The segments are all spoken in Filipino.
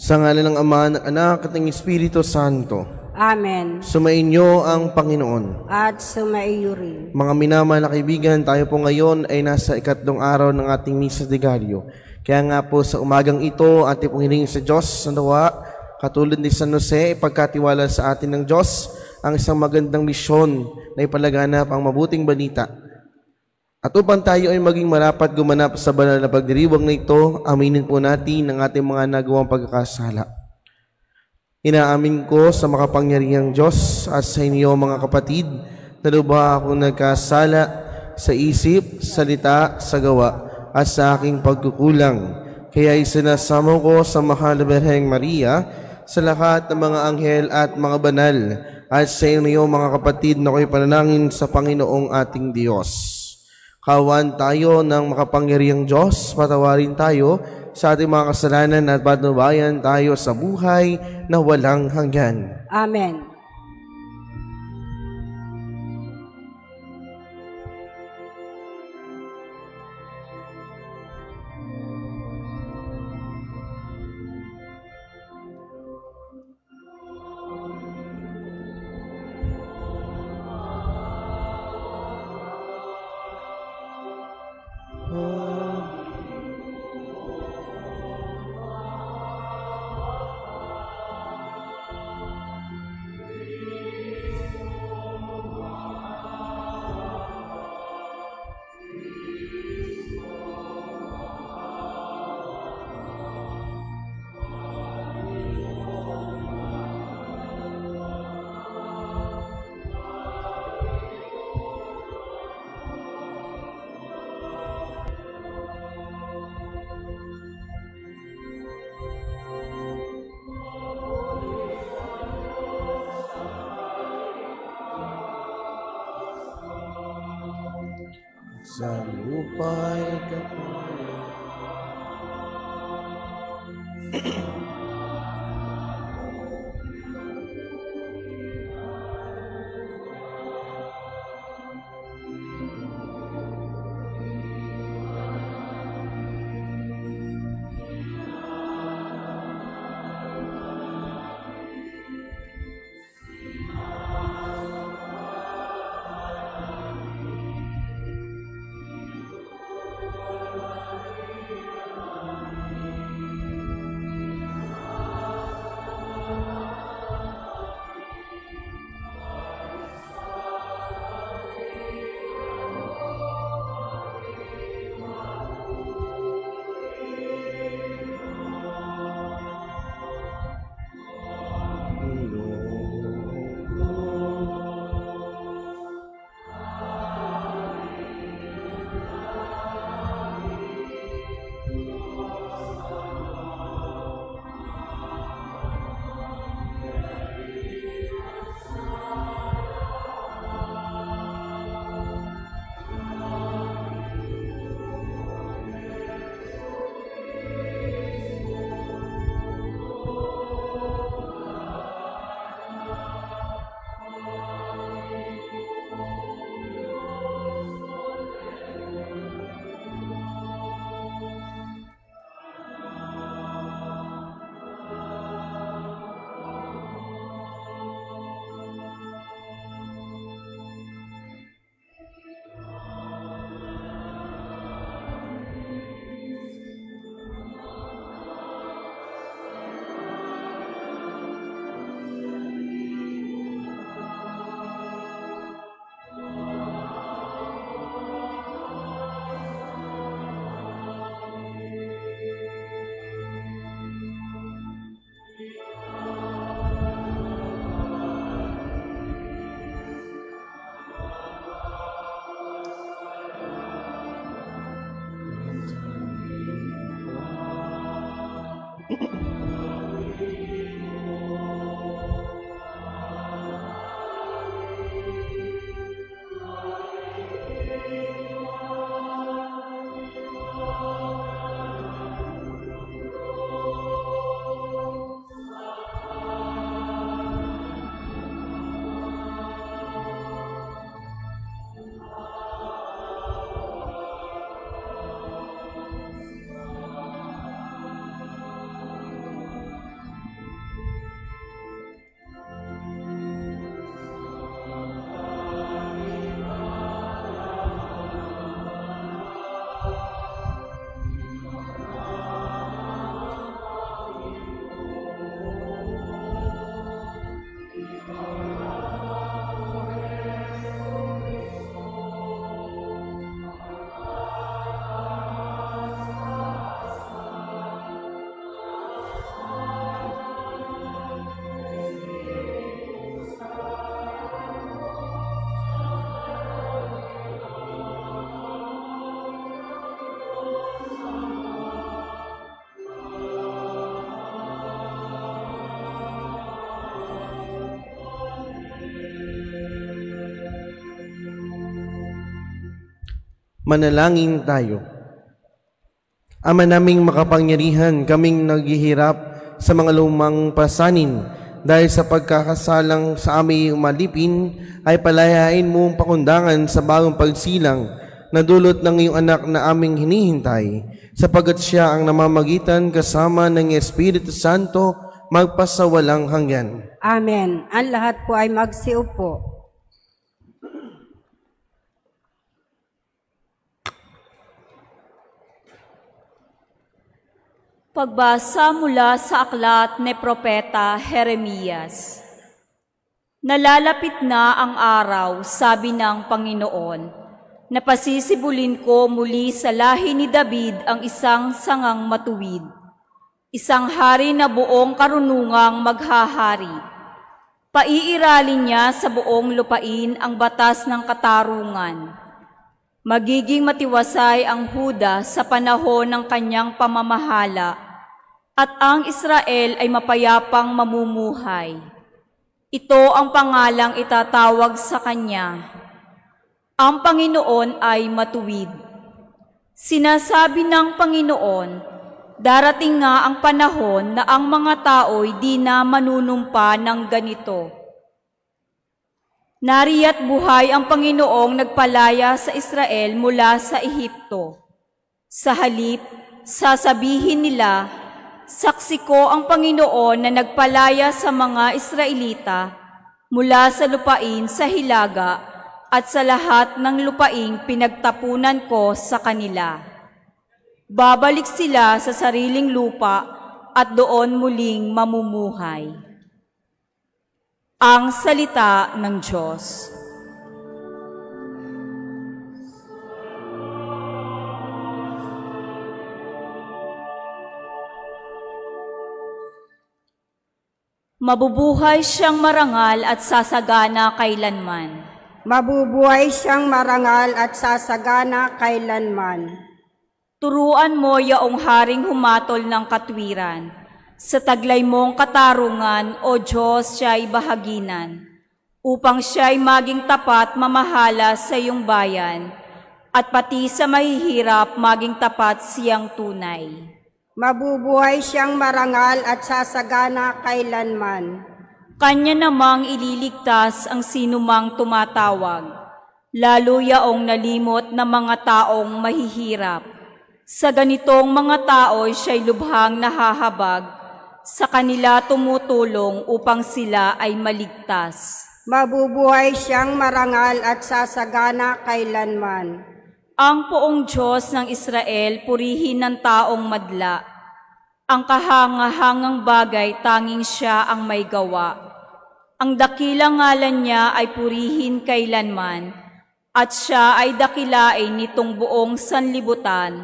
Sa ngalan ng Ama, ng Anak, at ng Espiritu Santo. Amen. Sumainyo ang Panginoon. At sumaiyo rin. Mga minamahal na kaibigan, tayo po ngayon ay nasa ikatlong araw ng ating Misa de Gallo. Kaya nga po sa umagang ito, ating pong hiling sa Diyos, sa nawa, katulad ni San Jose, ipagkatiwala sa atin ng Diyos ang isang magandang misyon na ipalaganap ang mabuting balita. At upang tayo ay maging marapat gumanap sa banal na pagdiriwang na ito, aminin po natin ang ating mga nagawang pagkakasala. Inaamin ko sa makapangyarihang Diyos at sa inyo mga kapatid, na lubha akong nagkasala sa isip, salita, sa gawa, at sa aking pagkukulang. Kaya isinasamo ko sa Mahal na Birheng Maria, sa lahat ng mga anghel at mga banal, at sa inyo mga kapatid na ako'y panalangin sa Panginoong ating Diyos. Kawan tayo ng makapangyarihang Diyos, patawarin tayo sa ating mga kasalanan at patnubayan tayo sa buhay na walang hanggan. Amen. Sa lupa'y kapal. Manalangin tayo. Ama naming makapangyarihan, kaming naghihirap sa mga lumang pasanin dahil sa pagkakasalang sa aming umalipin ay palayain mo ang pakundangan sa bagong pagsilang na dulot ng iyong anak na aming hinihintay, sapagat siya ang namamagitan kasama ng Espiritu Santo magpasawalang hanggan. Amen. Ang lahat po ay magsiupo. Pagbasa mula sa aklat ni Propeta Jeremias. Nalalapit na ang araw, sabi ng Panginoon, na pasisibulin ko muli sa lahi ni David ang isang sangang matuwid, isang hari na buong karunungang maghahari. Paiiralin niya sa buong lupain ang batas ng katarungan. Magiging matiwasay ang Huda sa panahon ng kanyang pamamahala at ang Israel ay mapayapang mamumuhay. Ito ang pangalang itatawag sa kanya. Ang Panginoon ay matuwid. Sinasabi ng Panginoon, darating nga ang panahon na ang mga tao'y di na manunumpa ng ganito. Nariya't buhay ang Panginoong nagpalaya sa Israel mula sa Ehipto. Sa halip, sasabihin nila, saksi ko ang Panginoon na nagpalaya sa mga Israelita mula sa lupain sa hilaga at sa lahat ng lupaing pinagtapunan ko sa kanila. Babalik sila sa sariling lupa at doon muling mamumuhay. Ang salita ng Diyos. Mabubuhay siyang marangal at sasagana kailanman. Mabubuhay siyang marangal at sasagana kailanman. Turuan mo yaong haring humatol ng katwiran. Sa taglay mong katarungan, O Diyos, siya'y bahaginan, upang siya'y maging tapat mamahala sa iyong bayan, at pati sa mahihirap maging tapat siyang tunay. Mabubuhay siyang marangal at sasagana kailanman. Kanya namang ililigtas ang sinumang tumatawag, lalo yaong nalimot na mga taong mahihirap. Sa ganitong mga tao siya'y lubhang nahahabag, sa kanila tumutulong upang sila ay maligtas. Mabubuhay siyang marangal at sasagana kailanman. Ang poong Diyos ng Israel purihin ng taong madla. Ang kahangahangang bagay tanging siya ang may gawa. Ang dakilang ngalan niya ay purihin kailanman, at siya ay dakilain nitong buong sanlibutan.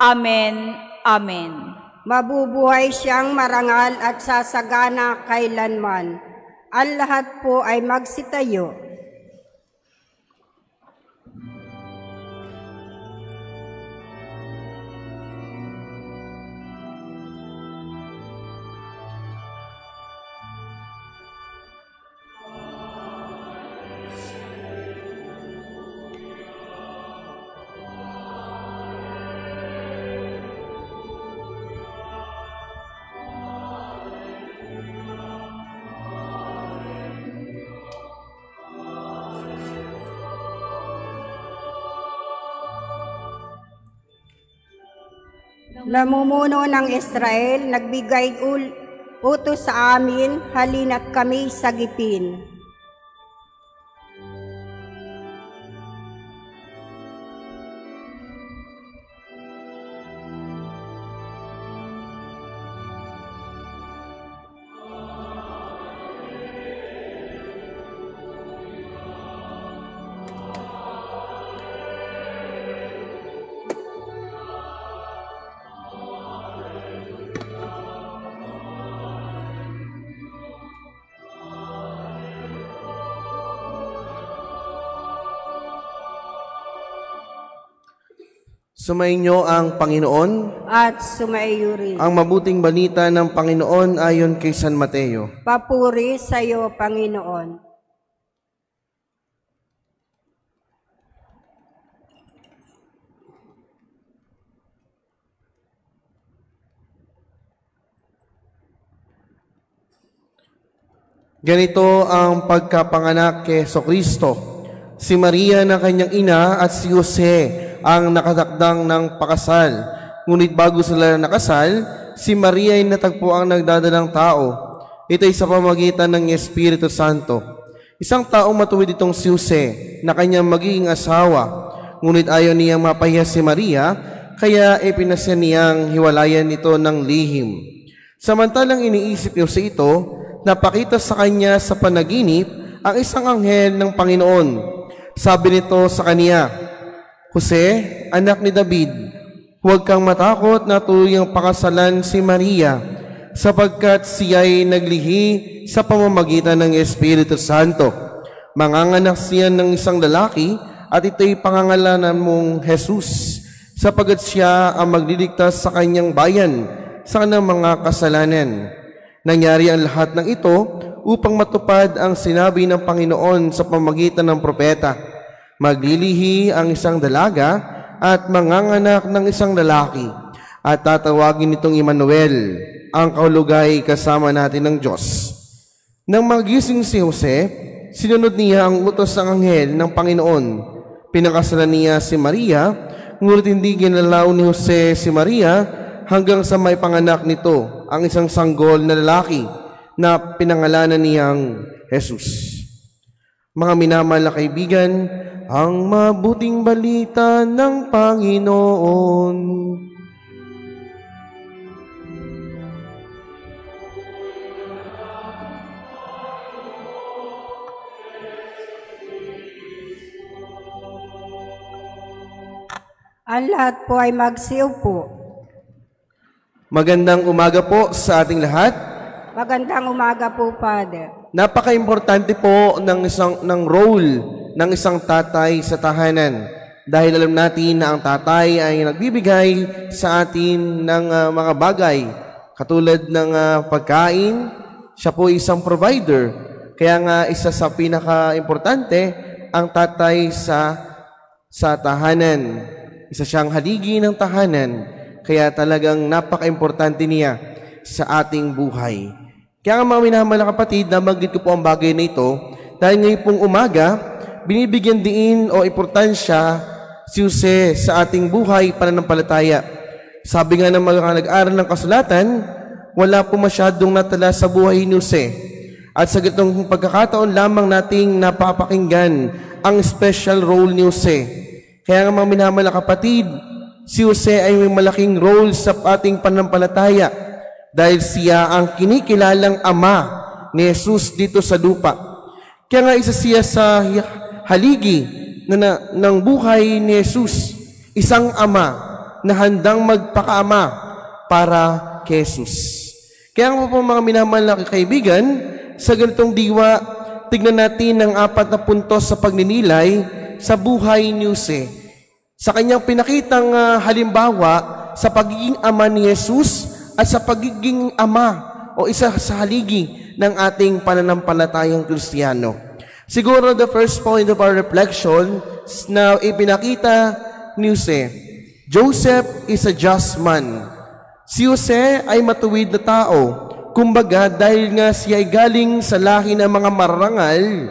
Amen. Amen. Mabubuhay siyang marangal at sasagana kailanman. Ang lahat po ay magsitayo. Namumuno ng Israel, nagbigay utos sa amin, halina't kami sagipin. Sumainyo ang Panginoon At sumaiyo rin. ang mabuting balita ng Panginoon ayon kay San Mateo. Papuri sa iyo, Panginoon. Ganito ang pagkapanganak kay Jesucristo. Si Maria na kanyang ina at si Jose ang nakatakdang ng pakasal. Ngunit bago sila nakasal, si Maria ay natagpo ang nagdadalang tao. Ito ay sa pamagitan ng Espiritu Santo. Isang taong matuwid itong si Jose na kanyang magiging asawa. Ngunit ayaw niyang mapahiya si Maria, kaya ipinasya niyang hiwalayan ito ng lihim. Samantalang iniisip ni Jose ito, napakita sa kanya sa panaginip ang isang anghel ng Panginoon. Sabi nito sa kanya, Jose, anak ni David, huwag kang matakot na tuluyang pakasalan si Maria, sapagkat siya'y naglihi sa pamamagitan ng Espiritu Santo. Manganganak siya ng isang lalaki, at ito'y pangangalanan mong Jesus, sapagkat siya ang magliligtas sa kanyang bayan sa kanyang mga kasalanan. Nangyari ang lahat ng ito upang matupad ang sinabi ng Panginoon sa pamamagitan ng propeta. Maglilihi ang isang dalaga at manganganak ng isang lalaki at tatawagin nitong Emmanuel, ang kahulugay kasama natin ng Diyos. Nang magising si Jose, sinunod niya ang utos ng anghel ng Panginoon. Pinakasalan niya si Maria, ngunit hindi ginalaw ni Jose si Maria hanggang sa may panganak nito ang isang sanggol na lalaki na pinangalanan niyang Jesus. Mga minamahal na kaibigan, ang mabuting balita ng Panginoon. Ang lahat po ay magsiupo. Magandang umaga po sa ating lahat. Magandang umaga po, Father. Napaka-importante po ng role ng isang tatay sa tahanan. Dahil alam natin na ang tatay ay nagbibigay sa atin ng mga bagay. Katulad ng pagkain, siya po isang provider. Kaya nga isa sa pinaka-importante, ang tatay sa tahanan. Isa siyang haligi ng tahanan. Kaya talagang napaka-importante niya sa ating buhay. Kaya nga mga minamahal na kapatid, nabanggit ko po ang bagay na ito dahil ngayon pong umaga, binibigyan din o importansya si Jose sa ating buhay pananampalataya. Sabi nga ng mga nag-aaral ng kasulatan, wala po masyadong natala sa buhay ni Jose. At sa ganitong pagkakataon lamang nating napapakinggan ang special role ni Jose. Kaya nga mga minamahal na kapatid, si Jose ay may malaking role sa ating pananampalataya dahil siya ang kinikilalang ama ni Jesus dito sa lupa. Kaya nga isa siya sa haligi ng buhay ni Jesus, isang ama na handang magpakaama para kay Jesus. Kaya nga po mga minamahal na kaibigan, sa ganitong diwa, tignan natin ang 4 na puntos sa pagninilay sa buhay ni Jose. Sa kanyang pinakitang halimbawa sa pagiging ama ni Jesus at sa pagiging ama o isa sa haligi ng ating pananampalatayang Kristiyano. Siguro the first point of our reflection na ipinakita ni Jose, Joseph is a just man. Si Jose ay matuwid na tao. Kumbaga dahil nga siya ay galing sa lahi ng mga marangal,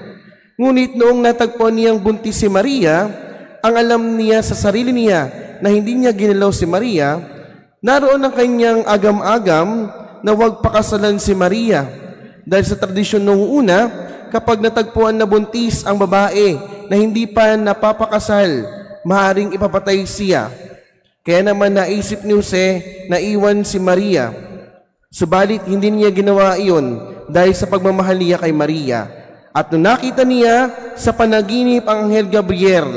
ngunit noong natagpuan niyang buntis si Maria, ang alam niya sa sarili niya na hindi niya ginalaw si Maria, naroon ang kanyang agam-agam na huwag pakasalan si Maria. Dahil sa tradisyon noong una, kapag natagpuan na buntis ang babae na hindi pa napapakasal, maaaring ipapatay siya. Kaya naman naisip ni Jose na iwan si Maria. Subalit hindi niya ginawa iyon dahil sa pagmamahal niya kay Maria. At nung nakita niya sa panaginip ang Anghel Gabriel,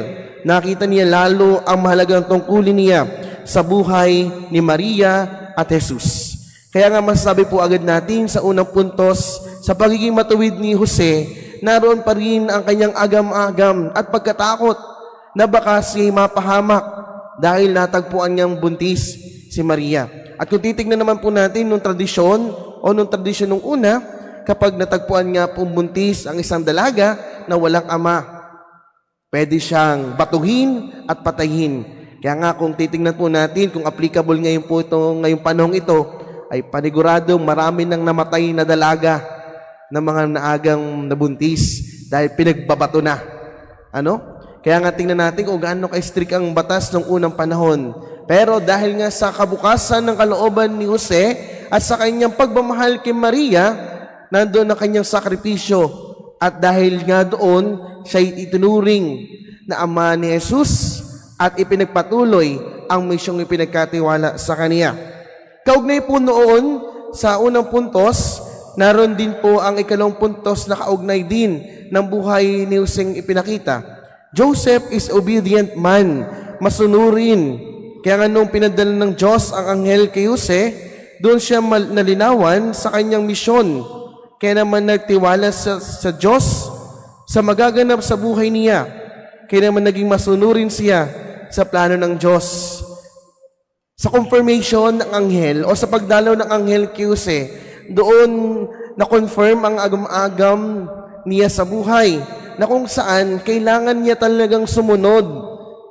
nakita niya lalo ang mahalagang tungkulin niya sa buhay ni Maria at Jesus. Kaya nga masasabi po agad natin sa unang puntos, sa pagiging matuwid ni Jose, naroon pa rin ang kanyang agam-agam at pagkatakot na baka siya mapahamak dahil natagpuan niyang buntis si Maria. At kung titignan naman po natin nung tradisyon nung una, kapag natagpuan nga po buntis ang isang dalaga na walang ama, pwede siyang batuhin at patayin. Kaya nga kung titingnan po natin, kung applicable ngayon po ito, ngayong panahong ito, ay paniguradong marami nang namatay na dalaga ng mga naagang nabuntis dahil pinagbabato na. Kaya nga tingnan natin kung gaano ka-strict ang batas ng unang panahon. Pero dahil nga sa kabukasan ng kalooban ni Jose at sa kanyang pagmamahal kay Maria, nandoon ang kanyang sakripisyo. At dahil nga doon, siya'y itinuring na ama ni Jesus at ipinagpatuloy ang misyong ipinagkatiwala sa kaniya. Kaugnay po noon sa unang puntos, naroon din po ang ikalawang puntos na kaugnay din ng buhay ni Joseng ipinakita. Joseph is obedient man, masunurin. Kaya nga nung pinadala ng Diyos ang anghel kay Jose, doon siya nalinawan sa kanyang misyon. Kaya naman nagtiwala sa Diyos sa magaganap sa buhay niya. Kaya naman naging masunurin siya sa plano ng Diyos. Sa confirmation ng anghel o sa pagdalaw ng anghel kay Jose, doon na-confirm ang agam-agam niya sa buhay na kung saan kailangan niya talagang sumunod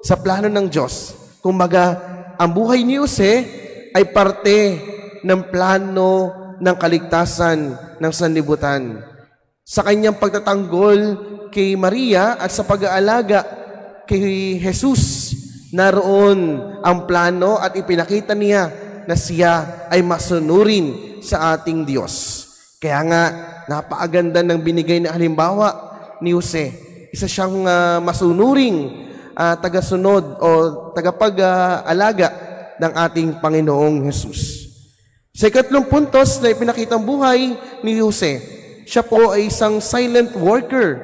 sa plano ng Diyos. Kumbaga, ang buhay ni Jose ay parte ng plano ng kaligtasan ng sanlibutan. Sa kanyang pagtatanggol kay Maria at sa pag-aalaga kay Jesus, naroon ang plano at ipinakita niya na siya ay masunurin sa ating Diyos. Kaya nga, napakaganda ng binigay na halimbawa ni Jose. Isa siyang masunuring tagasunod o tagapag-alaga ng ating Panginoong Jesus. Sa ikatlong puntos na ipinakitang buhay ni Jose, siya po ay isang silent worker.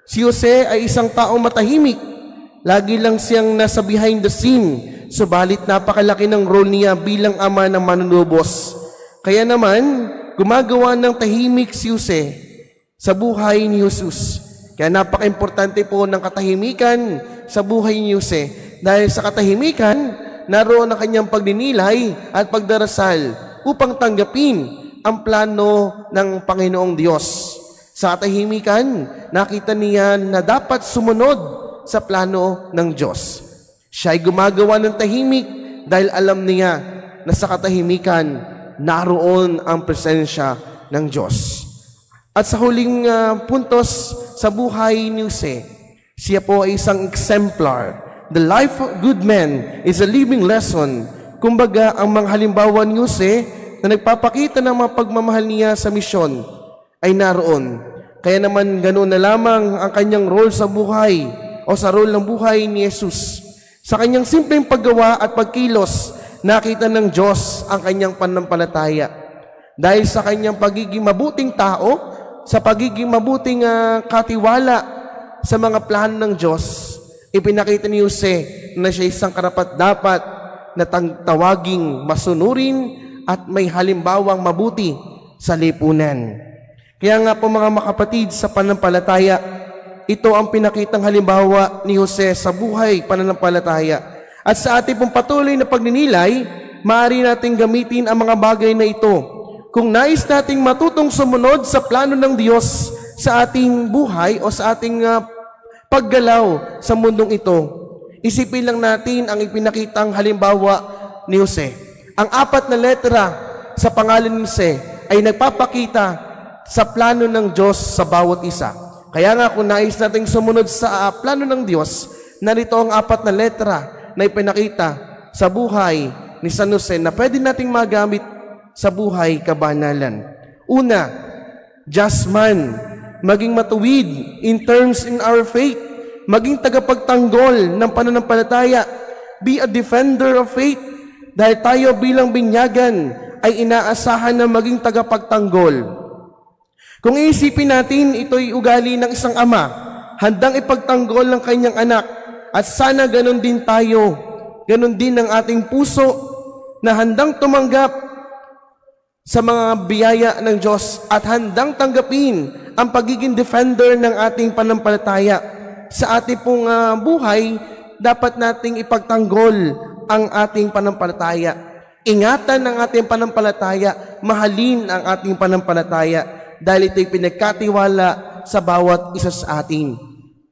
Si Jose ay isang taong matahimik. Lagi lang siyang nasa behind the scene, subalit napakalaki ng role niya bilang ama ng manunubos. Kaya naman, gumagawa ng tahimik si Jose sa buhay ni Jesus. Kaya napaka-importante po ng katahimikan sa buhay ni Jose. Dahil sa katahimikan, naroon ang kanyang pagninilay at pagdarasal upang tanggapin ang plano ng Panginoong Diyos. Sa katahimikan, nakita niya na dapat sumunod sa plano ng Diyos. Siya ay gumagawa ng tahimik dahil alam niya na sa katahimikan, naroon ang presensya ng Diyos. At sa huling puntos sa buhay ni Jose, siya po ay isang exemplar. The life of good man is a living lesson. Kumbaga, ang mga halimbawa ni Jose na nagpapakita ng mga pagmamahal niya sa misyon ay naroon. Kaya naman ganoon na lamang ang kanyang role sa buhay o sa role ng buhay ni Jesus. Sa kanyang simpleng paggawa at pagkilos, nakita ng Diyos ang kanyang pananampalataya. Dahil sa kanyang pagiging mabuting tao, sa pagiging mabuting katiwala sa mga plano ng Diyos, ipinakita ni Jose na siya isang karapat-dapat na tawaging masunurin at may halimbawang mabuti sa lipunan. Kaya nga po mga makapatid sa pananampalataya, ito ang pinakitang halimbawa ni Jose sa buhay pananampalataya. At sa ating pong patuloy na pagninilay, maaari nating gamitin ang mga bagay na ito. Kung nais nating matutong sumunod sa plano ng Diyos sa ating buhay o sa ating paggalaw sa mundong ito, isipin lang natin ang ipinakitang halimbawa ni Jose. Ang 4 na letra sa pangalan ni Jose ay nagpapakita sa plano ng Diyos sa bawat isa. Kaya nga kung nais nating sumunod sa plano ng Diyos, narito ang 4 na letra na ipinakita sa buhay ni San Jose na pwede nating magamit sa buhay kabanalan. Una, just man, maging matuwid in terms in our faith, maging tagapagtanggol ng pananampalataya, be a defender of faith, dahil tayo bilang binyagan ay inaasahan na maging tagapagtanggol. Kung iisipin natin, ito'y ugali ng isang ama, handang ipagtanggol ng kanyang anak, at sana ganun din tayo, ganun din ang ating puso, na handang tumanggap sa mga biyaya ng Diyos at handang tanggapin ang pagiging defender ng ating pananampalataya. Sa ating pong buhay, dapat nating ipagtanggol ang ating pananampalataya. Ingatan ang ating pananampalataya, mahalin ang ating pananampalataya, dahil ito'y pinagkatiwala sa bawat isa sa atin.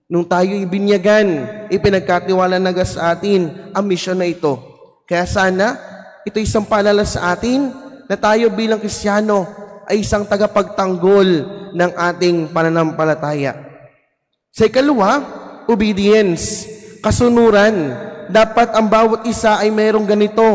Nung tayo'y binyagan, ipinagkatiwala na sa atin ang misyon na ito. Kaya sana, ito'y isang paalala sa atin na tayo bilang Kristiyano ay isang tagapagtanggol ng ating pananampalataya. Sa ikalawa, obedience, kasunuran. Dapat ang bawat isa ay mayroong ganito,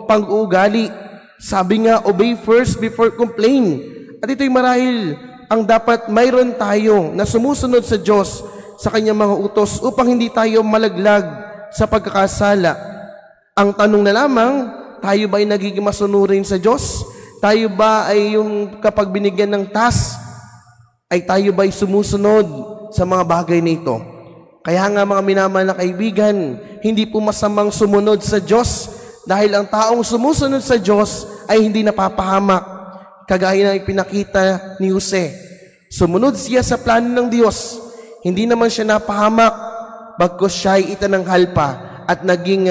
pag-uugali. Sabi nga, obey first before complain. At ito'y marahil ang dapat mayroon tayo na sumusunod sa Diyos sa kanyang mga utos upang hindi tayo malaglag sa pagkakasala. Ang tanong na lamang, tayo ba ay nagiging masunurin sa Diyos? Tayo ba ay yung kapag binigyan ng task, ay tayo ba ay sumusunod sa mga bagay na ito? Kaya nga mga minamahal na kaibigan, hindi po masamang sumunod sa Diyos dahil ang taong sumusunod sa Diyos ay hindi napapahamak. Kagaya ng ipinakita ni Jose. Sumunod siya sa plano ng Diyos. Hindi naman siya napahamak bagkus siya ay itananghal pa at naging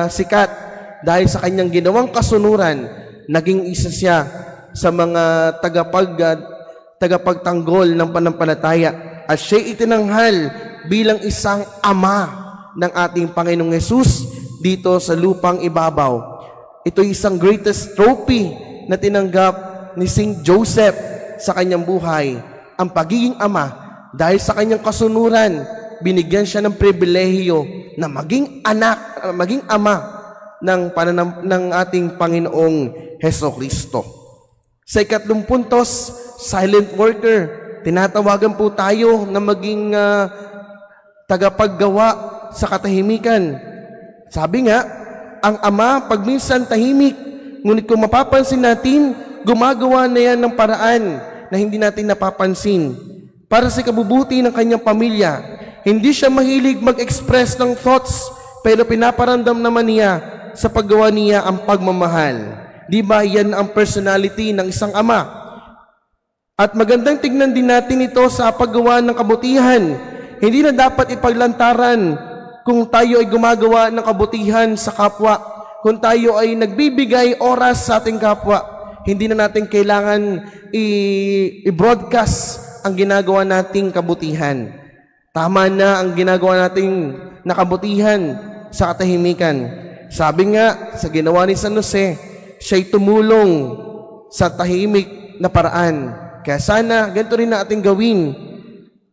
sikat dahil sa kanyang ginawang kasunuran, naging isa siya sa mga tagapagtanggol ng panampalataya at siya itinanghal bilang isang ama ng ating Panginoong Hesus dito sa lupang ibabaw. Ito isang greatest trophy na tinanggap ni Saint Joseph sa kanyang buhay, ang pagiging ama. Dahil sa kanyang kasunuran, binigyan siya ng pribilehiyo na maging anak, maging ama ng ating Panginoong Hesukristo. Sa ikatlong puntos, silent worker. Tinatawagan po tayo na maging tagapaggawa sa katahimikan. Sabi nga, ang ama pag minsan tahimik, ngunit kung mapapansin natin, gumagawa na yan ng paraan na hindi natin napapansin. Para sa kabubuti ng kanyang pamilya, hindi siya mahilig mag-express ng thoughts, pero pinaparamdam naman niya sa paggawa niya ang pagmamahal. Di ba yan ang personality ng isang ama? At magandang tignan din natin ito sa paggawa ng kabutihan. Hindi na dapat ipaglantaran kung tayo ay gumagawa ng kabutihan sa kapwa, kung tayo ay nagbibigay oras sa ating kapwa. Hindi na natin kailangan i-broadcast ang ginagawa nating kabutihan. Tama na ang ginagawa nating nakabutihan sa katahimikan. Sabi nga sa ginawa ni San Jose, siya'y tumulong sa tahimik na paraan. Kaya sana ganito rin na ating gawin.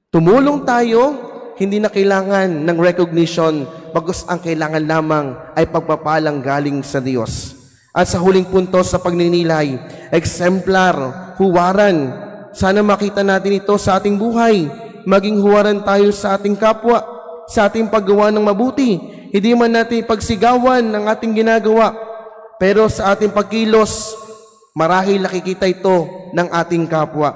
Tumulong tayo, hindi na kailangan ng recognition, bagkus ang kailangan lamang ay pagpapalang galing sa Diyos. At sa huling punto sa pagninilay, exemplar, huwaran. Sana makita natin ito sa ating buhay. Maging huwaran tayo sa ating kapwa, sa ating paggawa ng mabuti. Hindi man natin pagsigawan ng ating ginagawa, pero sa ating pagkilos, marahil nakikita ito ng ating kapwa.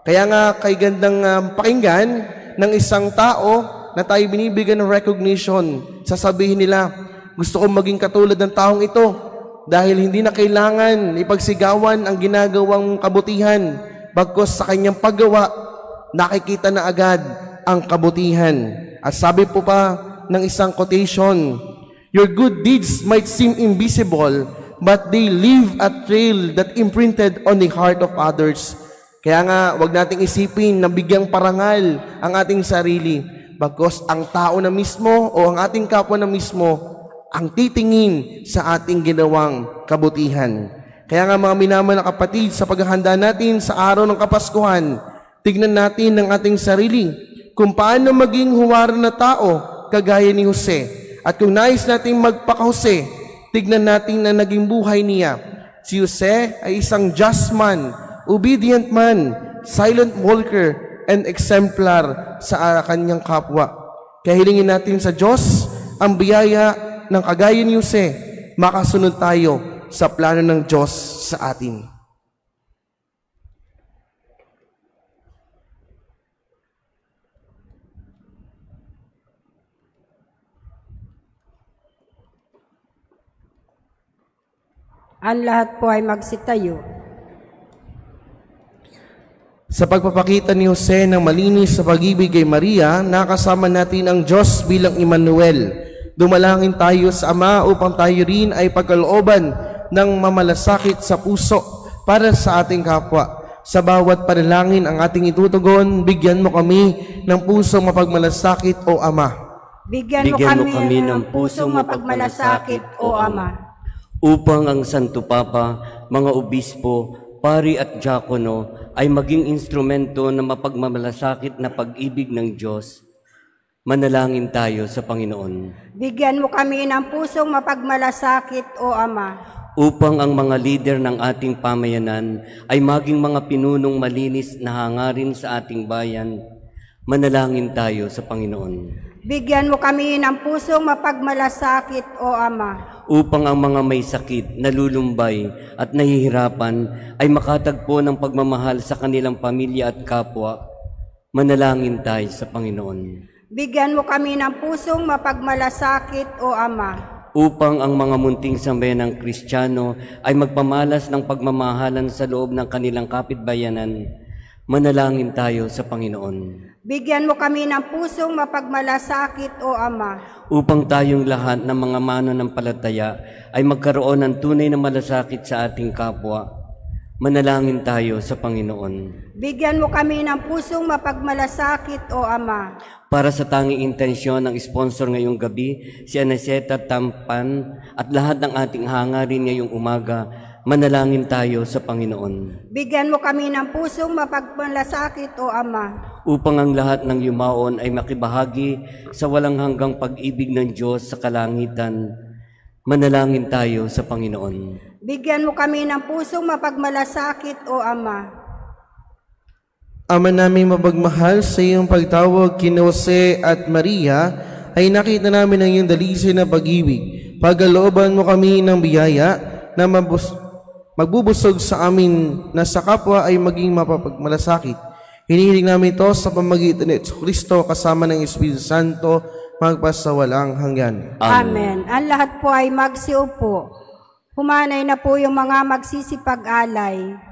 Kaya nga kay gandang pakinggan ng isang tao na tayo binibigyan ng recognition, sasabihin nila, gusto kong maging katulad ng taong ito dahil hindi na kailangan ipagsigawan ang ginagawang kabutihan, bagkus sa kanyang paggawa, nakikita na agad ang kabutihan. At sabi po pa ng isang quotation, your good deeds might seem invisible, but they leave a trail that imprinted on the heart of others. Kaya nga, wag nating isipin na bigyang parangal ang ating sarili, bagkus ang tao na mismo o ang ating kapwa na mismo ang titingin sa ating ginawang kabutihan. Kaya nga mga minamahal na kapatid, sa paghahanda natin sa araw ng Kapaskuhan, tignan natin ang ating sarili kung paano maging huwaran na tao kagaya ni Jose. At kung nais natin magpaka-Jose, tignan natin na naging buhay niya. Si Jose ay isang just man, obedient man, silent worker, and exemplar sa kanyang kapwa. Kaya hilingin natin sa Diyos ang biyaya ng kagaya ni Jose, makasunod tayo sa plano ng Diyos sa atin. Ang lahat po ay magsitayo. Sa pagpapakita ni Jose ng malinis sa pag-ibig kay Maria, nakasama natin ang Diyos bilang Emmanuel. Dumalangin tayo sa Ama upang tayo rin ay pagkalooban ng mamalasakit sa puso para sa ating kapwa. Sa bawat panalangin ang ating itutugon, bigyan mo kami ng pusong mapagmalasakit, O Ama. Bigyan mo kami ng pusong mapagmalasakit, O Ama. Upang ang Santo Papa, mga obispo pari at diakono ay maging instrumento na mapagmamalasakit na pag-ibig ng Diyos. Manalangin tayo sa Panginoon. Bigyan mo kami ng pusong mapagmalasakit, O Ama, Upang ang mga lider ng ating pamayanan ay maging mga pinunong malinis na hangarin sa ating bayan. Manalangin tayo sa Panginoon. bigyan mo kami ng pusong mapagmalasakit, O Ama, Upang ang mga may sakit, nalulumbay at nahihirapan ay makatagpo ng pagmamahal sa kanilang pamilya at kapwa. Manalangin tayo sa Panginoon. bigyan mo kami ng pusong mapagmalasakit, O Ama, Upang ang mga munting sambayanang Kristiyano ay magpamalas ng pagmamahalan sa loob ng kanilang kapitbayanan. Manalangin tayo sa Panginoon. bigyan mo kami ng pusong mapagmalasakit, O Ama, Upang tayong lahat ng mga mananampalataya ay magkaroon ng tunay na malasakit sa ating kapwa. Manalangin tayo sa Panginoon. bigyan mo kami ng pusong mapagmalasakit, O Ama, Para sa tanging intensyon ng sponsor ngayong gabi, si Aneseta Tampan at lahat ng ating hangarin ngayong umaga, manalangin tayo sa Panginoon. bigyan mo kami ng pusong mapagmalasakit, O Ama, Upang ang lahat ng yumaon ay makibahagi sa walang hanggang pag-ibig ng Diyos sa kalangitan, manalangin tayo sa Panginoon. bigyan mo kami ng pusong mapagmalasakit, O Ama, Ama naming mapagmahal, sa iyong pagtawag kina Jose at Maria, ay nakita namin ang iyong dalisay na pag-ibig. Pagkalooban mo kami ng biyaya na magbubusog sa amin na sa kapwa ay maging mapapagmalasakit. Hinihiling namin ito sa pamagitan ni Kristo kasama ng Espiritu Santo, magpasawalang hanggan. Amen. Ang lahat po ay magsiupo. Humanay na po yung mga magsisipag-alay.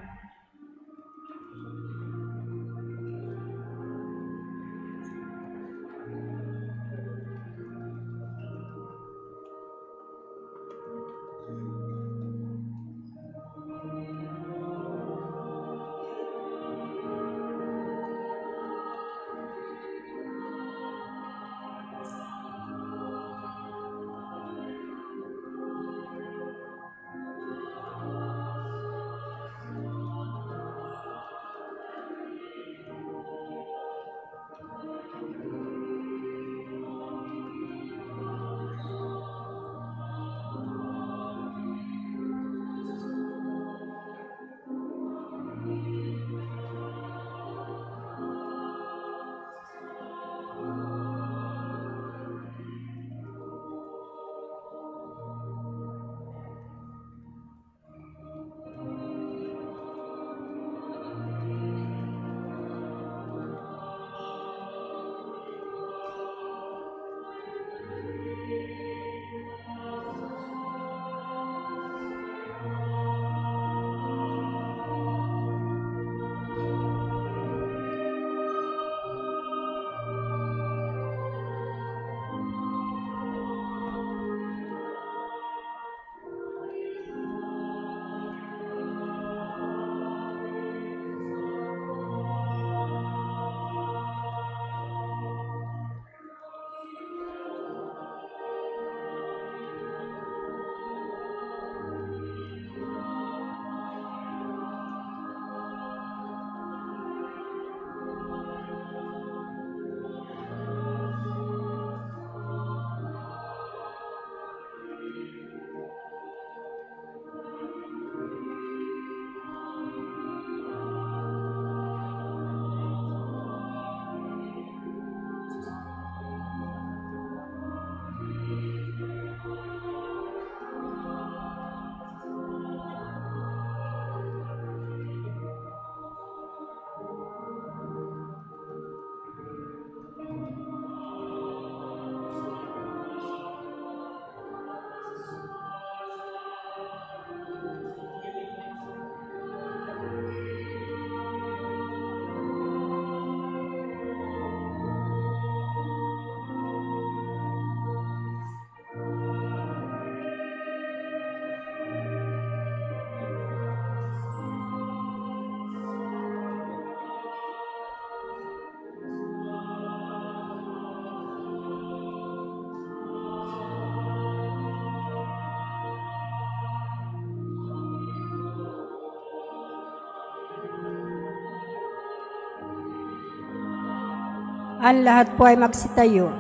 Ang lahat po ay magsitayo.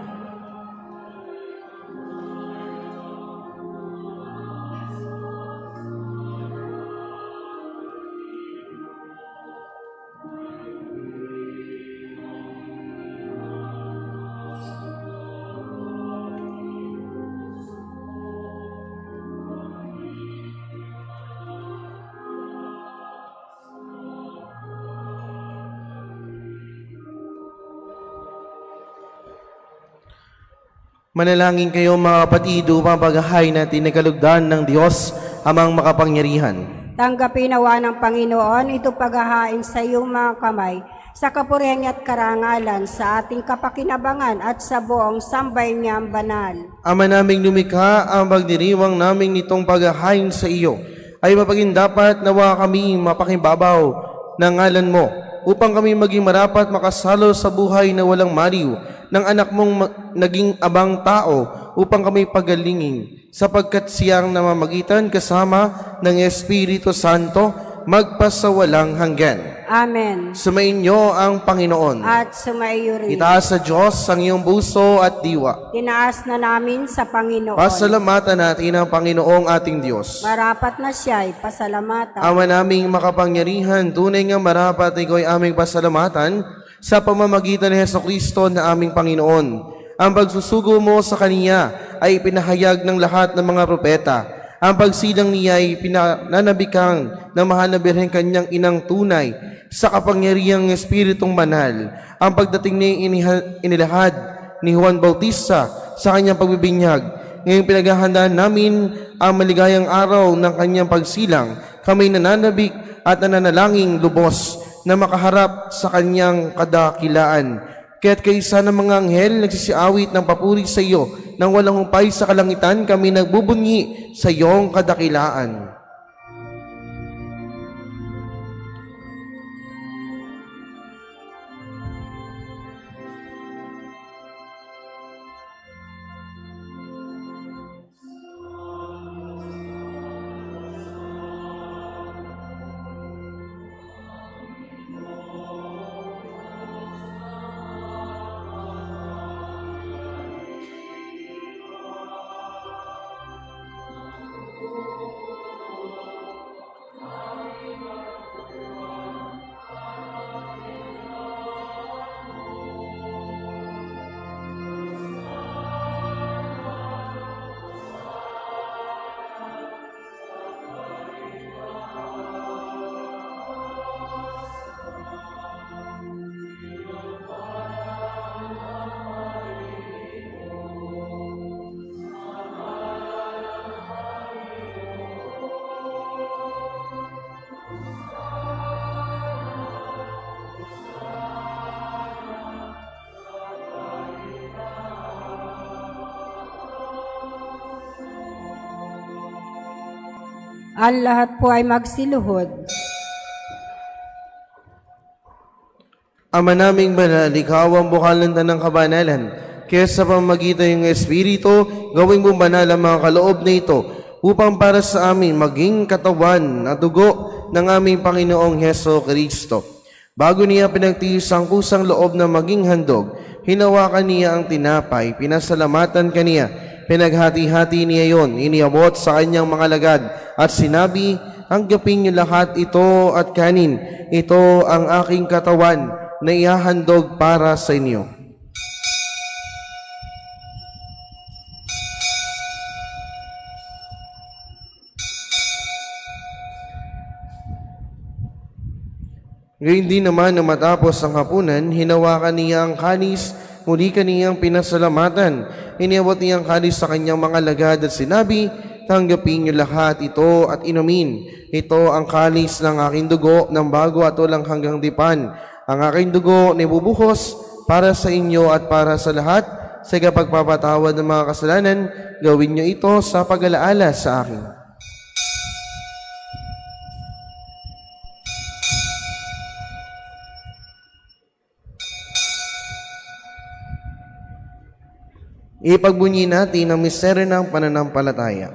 Manalangin kayo mga kapatid upang paghahay natin na kalugdan ng Diyos amang makapangyarihan. Tanggapin nawa ng Panginoon ito paghahain sa iyong mga kamay, sa kapurihan at karangalan, sa ating kapakinabangan at sa buong sambay niyang banal. Ama naming lumikha, ang pagdiriwang naming nitong paghahain sa iyo ay mapagindapat nawa kami mapakimbabaw ng ngalan mo, upang kami maging marapat makasalo sa buhay na walang maliw ng anak mong naging abang tao, upang kami pagalingin, sapagkat siyang namamagitan kasama ng Espiritu Santo magpasawalang hanggan. Amen. Sumainyo ang Panginoon. At sumaiyo rin. Itaas sa Diyos ang iyong puso at diwa. Tinaas na namin sa Panginoon. Pasalamatan natin ang Panginoong ating Diyos. Marapat na siya'y pasalamatan. Ama naming makapangyarihan, tunay nga marapat ikaw ay aming pasalamatan sa pamamagitan ni Jesucristo na aming Panginoon. Ang pagsusugo mo sa Kaniya ay pinahayag ng lahat ng mga propeta. Ang pagsilang niya ay pinananabikang na mahal na Birheng kanyang inang tunay sa kapangyarihang Espiritong Banal. Ang pagdating niya inilahad ni Juan Bautista sa kanyang pagbibinyag. Ngayong pinaghahandaan namin ang maligayang araw ng kanyang pagsilang. Kami nananabik at nananalangin lubos na makaharap sa kanyang kadakilaan. Kaya't kaysa ng mga anghel nagsisiawit ng papuri sa iyo, nang walang humpay sa kalangitan, kami nagbubunyi sa iyong kadakilaan. Ang lahat po ay magsiluhod. Ama naming banal, ikaw ang bukal ng tanang kabanalan. Kaya sa pamamagitan ng Espiritu, gawin mong banal ang mga kaloob na ito, upang para sa amin maging katawan at dugo ng aming Panginoong Heso Kristo. Bago niya pinagtiis ang kusang loob na maging handog, hinawakan niya ang tinapay, pinasalamatan kaniya, pinaghati-hati niya yon, iniabot sa kanyang mga lagad, at sinabi, "Tanggapin niyo lahat ito at kanin. Ito ang aking katawan na ihahandog para sa inyo." Ngayon din naman na matapos ang hapunan, hinawakan niya ang kanis, muli kaniyang pinasalamatan. Iniabot niya ang kanis sa kanyang mga lagad at sinabi, "Tanggapin niyo lahat ito at inumin. Ito ang kalis ng aking dugo ng bago at walang hanggang dipan. Ang aking dugo na ibubuhos para sa inyo at para sa lahat. Sa kapagpapatawad ng mga kasalanan, gawin niyo ito sa pag-alaala sa akin." Ipagbunyi natin ang misteryo ng pananampalataya.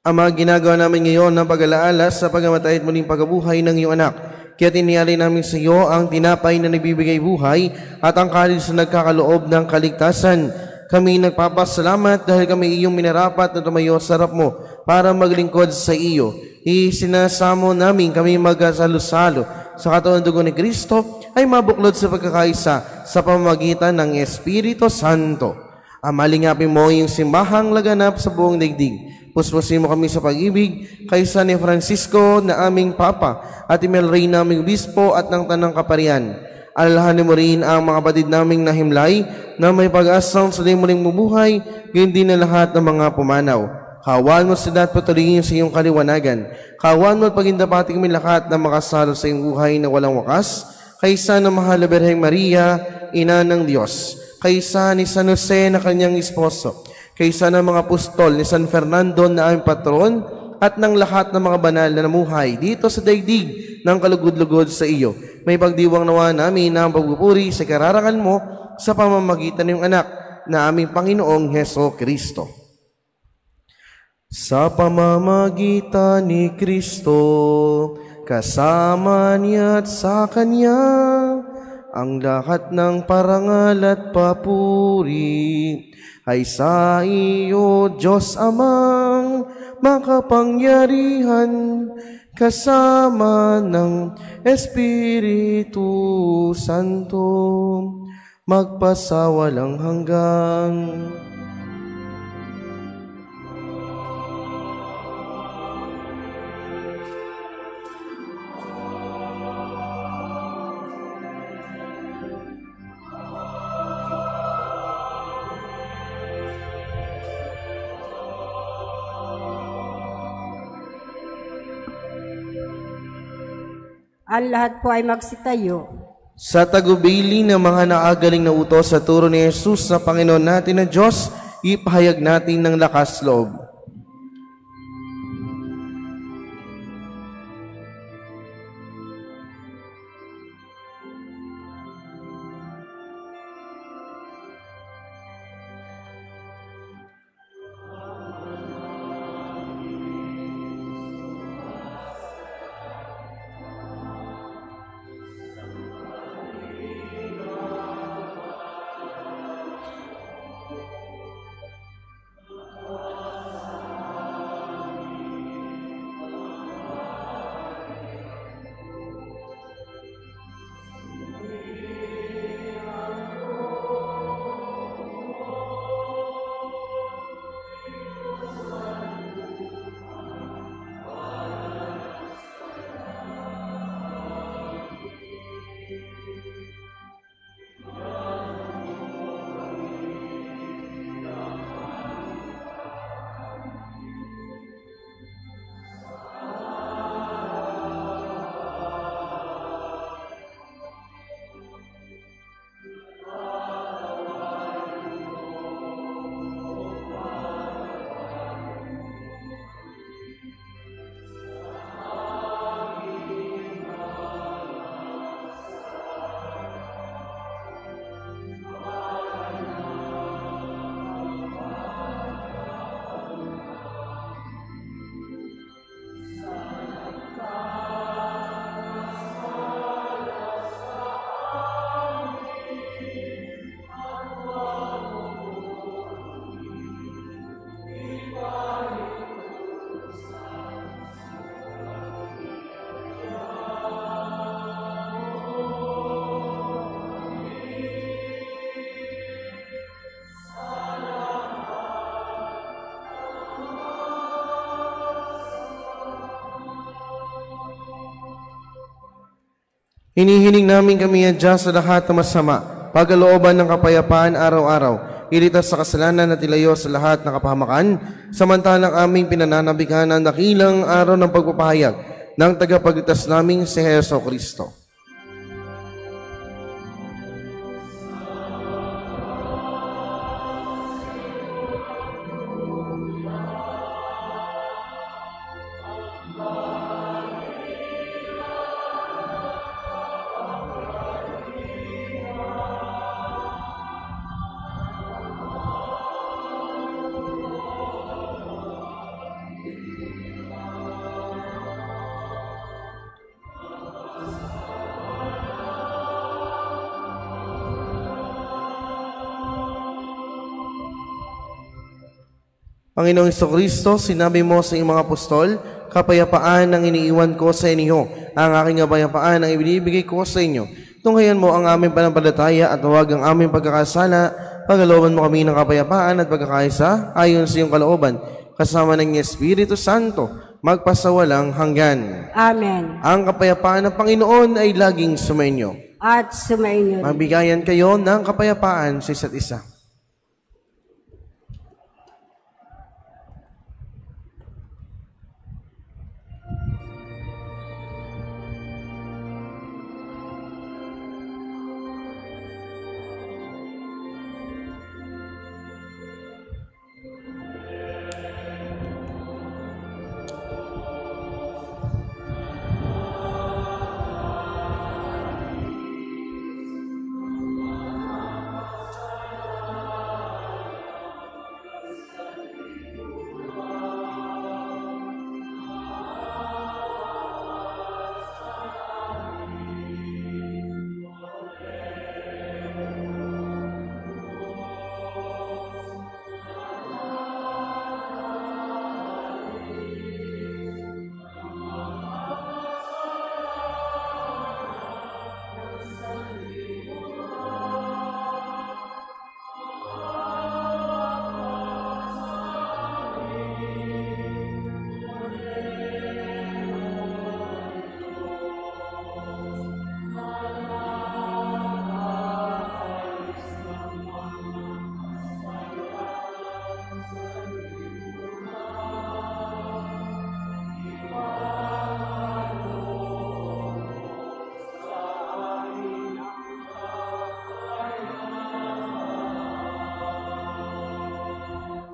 Ama, ginagawa namin ngayon ng pag-alaala sa pagamatay at muling pagkabuhay ng iyong anak. Kaya tiniyari namin sa iyo ang tinapay na nagbibigay buhay at ang kalis na nagkakaloob ng kaligtasan. Kami nagpapasalamat dahil kami iyong minarapat na tumayo sa harap mo para maglingkod sa iyo. Isinasamo namin kami magkasalo-salo sa katawan dugo ni Kristo ay mabuklod sa pagkakaisa sa pamamagitan ng Espiritu Santo. Amalingapin mo yung simbahang laganap sa buong daigdig. Puspusin mo kami sa pag-ibig kay San Francisco na aming Papa at Imel Rey naming Obispo at ng Tanang Kaparian. Alalahanin mo rin ang mga kapatid naming nahimlay na may pag-asang sa muling mabuhay, gayon din na lahat ng mga pumanaw. Kawan mo sila at patuloyin sa iyong kaliwanagan. Kawan mo at pagindapati kami lahat na makasalo sa iyong buhay na walang wakas, kaysa ng mahal na Birheng Maria, Ina ng Diyos, kaysa ni San Jose na kanyang esposo, kaysa ng mga apostol ni San Fernando na aming patron, at ng lahat ng mga banal na namuhay dito sa daigdig ng kalugod-lugod sa iyo. May pagdiwang nawa namin na ang pagpupuri sa kararangal mo sa pamamagitan ng anak na aming Panginoong Heso Kristo. Sa pamamagitan ni Kristo, kasama niya at sa Kanya, ang lahat ng parangal at papuri ay sa iyo, Diyos Amang makapangyarihan, kasama ng Espiritu Santo, magpasawalang hanggan. Ang lahat po ay magsitayo. Sa tagubili ng mga naagaling na utos sa turo ni Jesus na Panginoon natin na Diyos, ipahayag natin ng lakas loob. Hinihiling namin kami ang Diyos sa lahat ng masama, pagkalooban ng kapayapaan araw-araw, ilitas sa kasalanan at ilayo sa lahat ng kapahamakan, samantalang aming pinananabikan ang dakilang araw ng pagpapahayag ng tagapagligtas naming si Heso Kristo. Panginoong Kristo, sinabi mo sa iyong mga apostol, kapayapaan ang iniiwan ko sa inyo. Ang aking kapayapaan ang ibinibigay ko sa inyo. Tunghayan mo ang aming panampalataya at huwag ang aming pagkakasala. Pagalooban mo kami ng kapayapaan at pagkakaisa ayon sa iyong kalooban. Kasama ng Espiritu Santo, magpasawalang hanggan. Amen. Ang kapayapaan ng Panginoon ay laging sumainyo. At sumainyo rin. Magbigayan kayo ng kapayapaan sa isa't isa.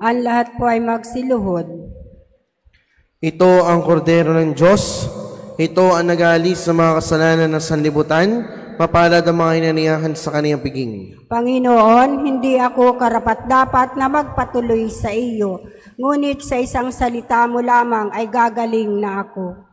Ang lahat po ay magsiluhod. Ito ang kordero ng Diyos. Ito ang nag-aalis sa mga kasalanan ng sanlibutan. Mapalad ang mga hinaniyahan sa kaniyang piging. Panginoon, hindi ako karapat-dapat na magpatuloy sa iyo, ngunit sa isang salita mo lamang ay gagaling na ako.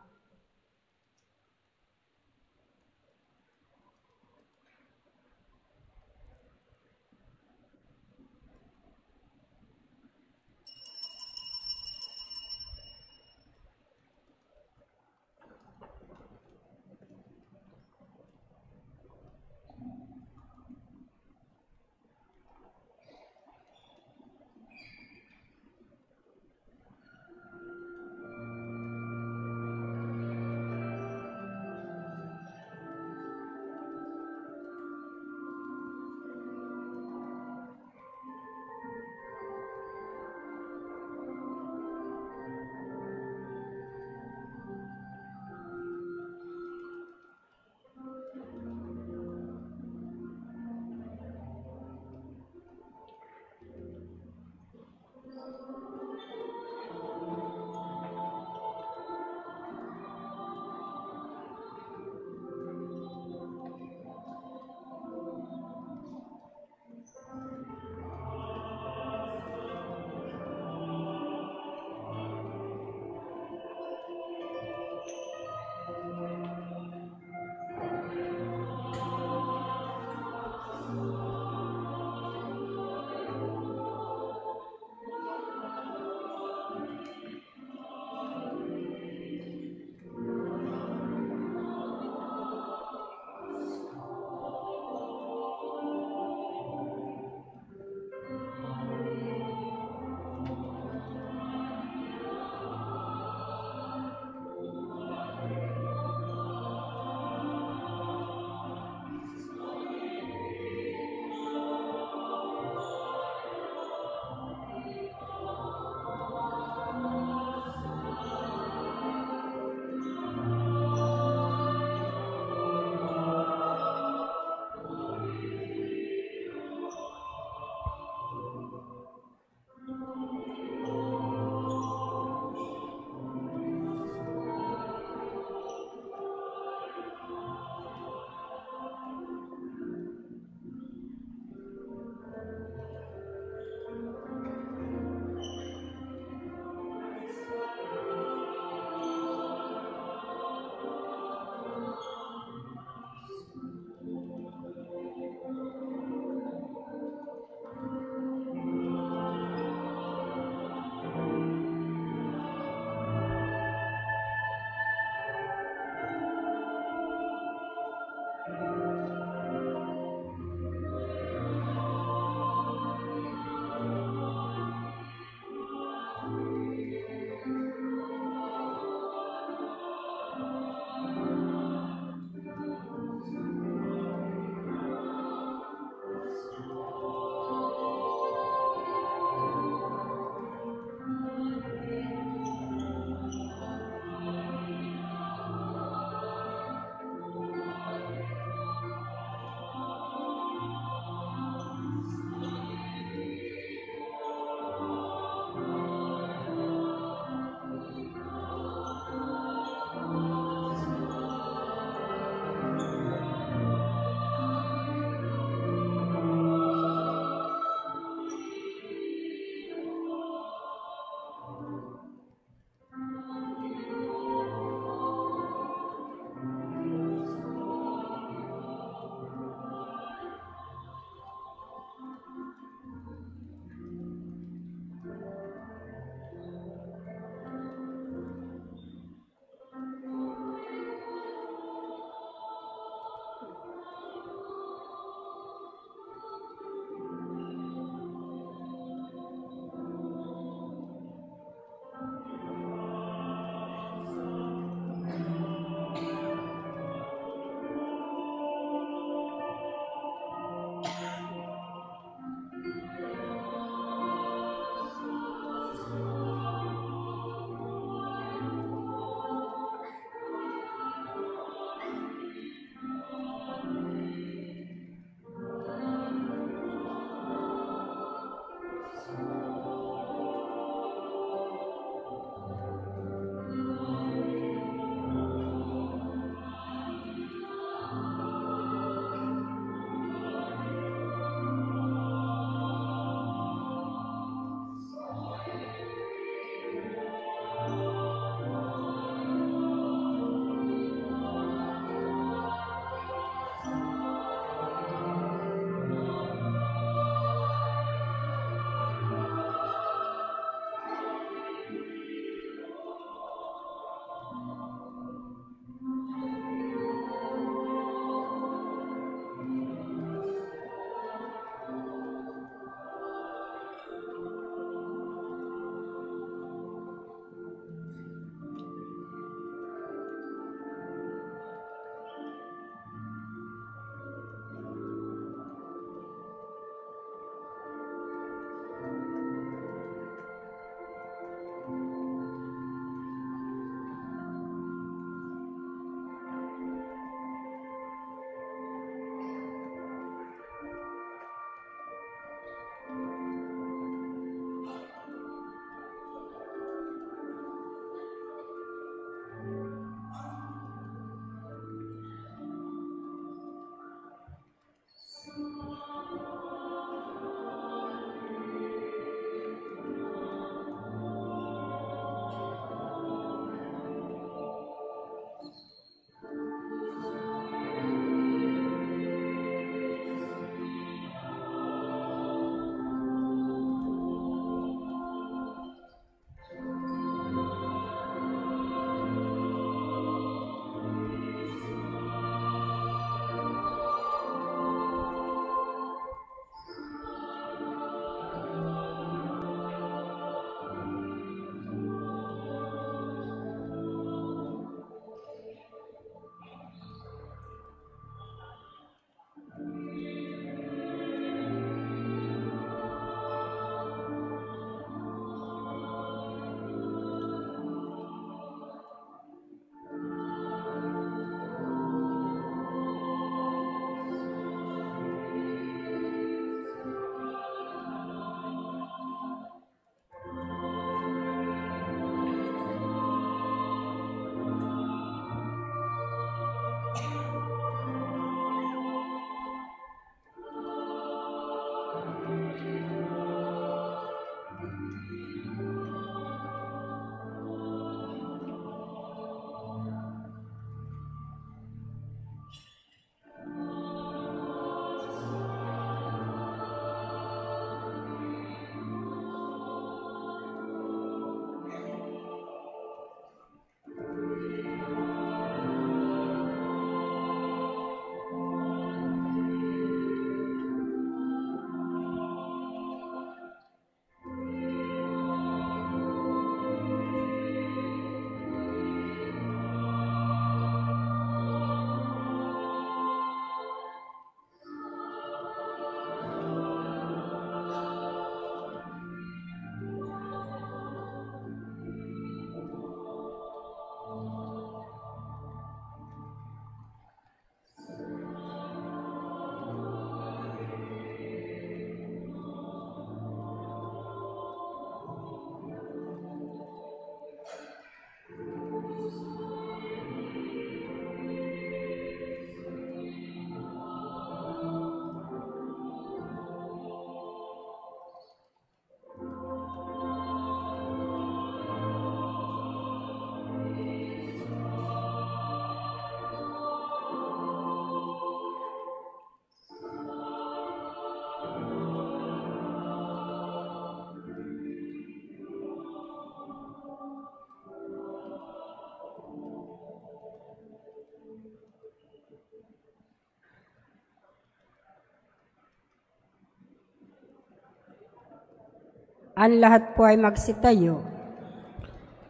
Ang lahat po ay magsitayo.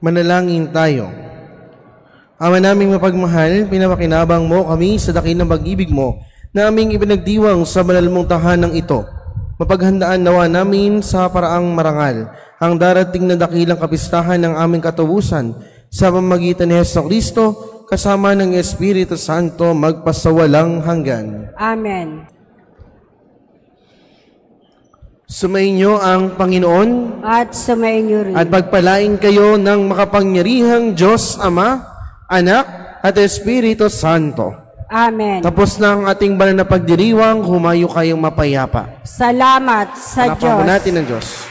Manalangin tayo. Ama naming mapagmahal, pinapakinabang mo kami sa dakilang pag-ibig mo na aming ipinagdiwang sa banal mong tahanang ito. Mapaghandaan nawa namin sa paraang marangal ang darating na dakilang kapistahan ng aming katubusan sa pamamagitan ni Jesucristo kasama ng Espiritu Santo magpasawalang hanggan. Amen. Sumainyo ang Panginoon At sumainyo rin. at pagpalain kayo ng makapangyarihang Diyos Ama, Anak at Espiritu Santo. Amen. Tapos na ang ating banal na pagdiriwang, humayo kayong mapayapa. Salamat sa Palapakan po Diyos. natin ang Diyos.